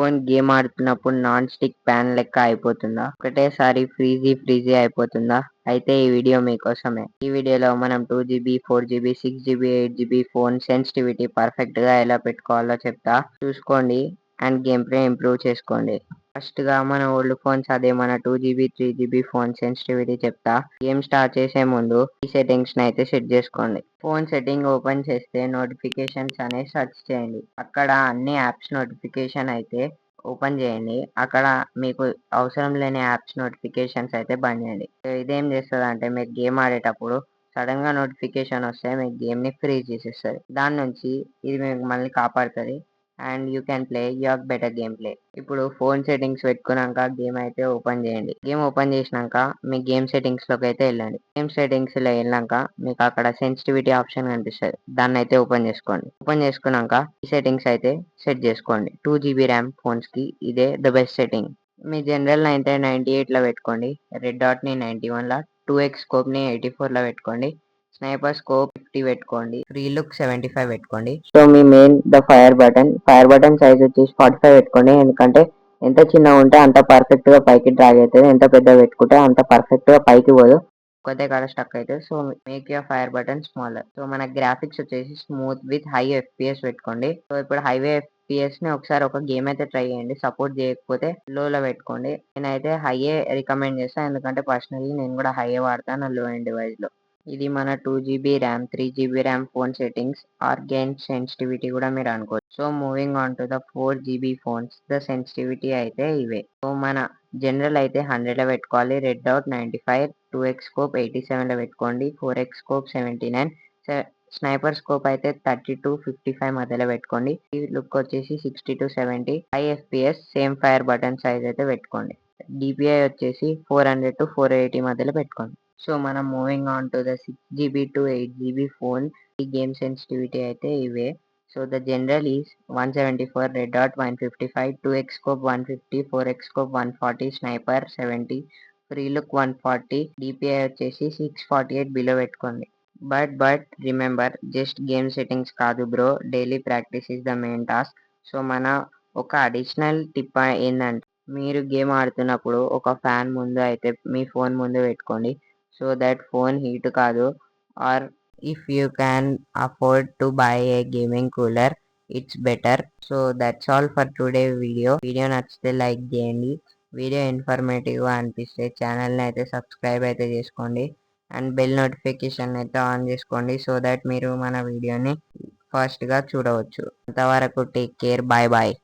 Phone game ఆడుతున్నప్పుడు non stick pan లెక్క అయిపోతుందా? ఒకటేసారి ఫ్రీజీ అయిపోతుందా? అయితే ఈ వీడియో మీకోసమే. ఈ వీడియోలో మనం 2GB, 4GB, 6GB, 8GB phone sensitivity perfect గా ఎలా పెట్టుకోవాలో చెప్తా, చూసుకోండి అండ్ గేమ్ ప్లే ఇంప్రూవ్ చేసుకోండి. ఫస్ట్ గా మన ఓల్డ్ ఫోన్స్ అదే మన 2GB, 3GB ఫోన్ సెన్సిటివిటీ చెప్తా. గేమ్ స్టార్ట్ చేసే ముందు ఈ సెట్టింగ్స్ అయితే సెట్ చేసుకోండి. ఫోన్ సెట్టింగ్ ఓపెన్ చేస్తే నోటిఫికేషన్స్ అనేది సెర్చ్ చేయండి. అక్కడ అన్ని యాప్స్ నోటిఫికేషన్ అయితే ఓపెన్ చేయండి. అక్కడ మీకు అవసరం లేని యాప్స్ నోటిఫికేషన్స్ అయితే బంద్ చేయండి. ఇదేం చేస్తుంది అంటే మీకు గేమ్ ఆడేటప్పుడు సడన్ గా నోటిఫికేషన్ వస్తే మీకు గేమ్ ని ఫ్రీజ్ చేసేస్తుంది. దాని నుంచి ఇది మీకు మళ్ళీ కాపాడుతుంది and you can play your better game play. ఇప్పుడు ఫోన్ సెట్టింగ్స్ పెట్టుకున్నాక గేమ్ అయితే ఓపెన్ చేయండి. గేమ్ ఓపెన్ చేసినాక మీ గేమ్ సెట్టింగ్స్ లోకి అయితే వెళ్ళండి. గేమ్ సెట్టింగ్స్ లో వెళ్ళాక మీకు అక్కడ సెన్సిటివిటీ ఆప్షన్ కనిపిస్తుంది. దాన్ని అయితే ఓపెన్ చేసుకోండి. ఓపెన్ చేసుకున్నాక ఈ సెట్టింగ్స్ అయితే సెట్ చేసుకోండి. 2GB ర్యామ్ ఫోన్స్ కి ఇదే the best setting. Me general అయితే 98 లో పెట్టుకోండి. రెడ్ డాట్ ని 91 లా, 2x స్కోప్ ని 84 లో పెట్టుకోండి. స్నైపర్ స్కోప్ 50 పెట్టుకోండి. ఫ్రీ లుక్ 75 పెట్టుకోండి. So me main the fire button size వచ్చేసి 45 పెట్టుకోండి. ఎందుకంటే ఎంత చిన్నగా ఉంటే అంత పర్ఫెక్ట్ గా పైకి డ్రాగ్ అవుతుంది. ఎంత పెద్ద పెట్టుకుంటే అంత పర్ఫెక్ట్ గా పైకి పోదు, కొద్దిగా కాడ స్టక్ అయితే. So make your fire button smaller. So మన గ్రాఫిక్స్ వచ్చేసి స్మూత్ విత్ హై FPS పెట్టుకోండి. సో ఇప్పుడు హైవే FPS ని ఒకసారి ఒక గేమ్ అయితే ట్రై చేయండి. సపోర్ట్ చేయకపోతే లోలో పెట్టుకోండి. నేనైతే హైయే రికమెండ్ చేస్తాను, ఎందుకంటే పర్సనల్లీ నేను కూడా హైయే వాడతాను లో ఎండ్ డివైస్ లో. ఇది మన 2GB RAM 3GB RAM phone settings or game sensitivity కూడా మీరు అనుకోవచ్చు. So moving on to the 4GB phones, the sensitivity అయితే ఇవే. సో మన జనరల్ అయితే 100 లో పెట్టుకోవాలి. రెడ్ డాట్ 95, 2x స్కోప్ 87 లో పెట్టుకోండి. 4x స్కోప్ 79, స్నైపర్ స్కోప్ అయితే 30 to 55 మధ్యలో పెట్టుకోండి. ఈ లుక్ వచ్చేసి 60 to 70. High FPS same fire button size అయితే పెట్టుకోండి. DPI వచ్చేసి 400 to 480 మధ్యలో పెట్టుకోండి. సో మనం moving on to the 6GB to 8GB phone, ఈ గేమ్ సెన్సిటివిటీ అయితే ఇవే. So the general is 174, red dot 155, 2x scope 150, 4x scope 140, sniper 70, free look 140, DPI వచ్చేసి 648 బిలో పెట్టుకోండి. But remember, just game settings కాదు bro, daily practice is the main task. So మన ఒక additional tip ఏంటంటే, మీరు game ఆడుతున్నప్పుడు ఒక fan ముందు అయితే మీ ఫోన్ ముందు పెట్టుకోండి. సో దట్ ఫోన్ హీట్ కాదు. Or if you can afford to buy a gaming cooler, it's better. So that's all for today video నచ్చితే లైక్ చేయండి. వీడియో ఇన్ఫర్మేటివ్గా అనిపిస్తే ఛానల్ని అయితే సబ్స్క్రైబ్ అయితే చేసుకోండి అండ్ బెల్ నోటిఫికేషన్ అయితే ఆన్ చేసుకోండి. సో దట్ మీరు మన వీడియోని ఫాస్ట్గా చూడవచ్చు. అంతవరకు టేక్ కేర్, బాయ్ బాయ్.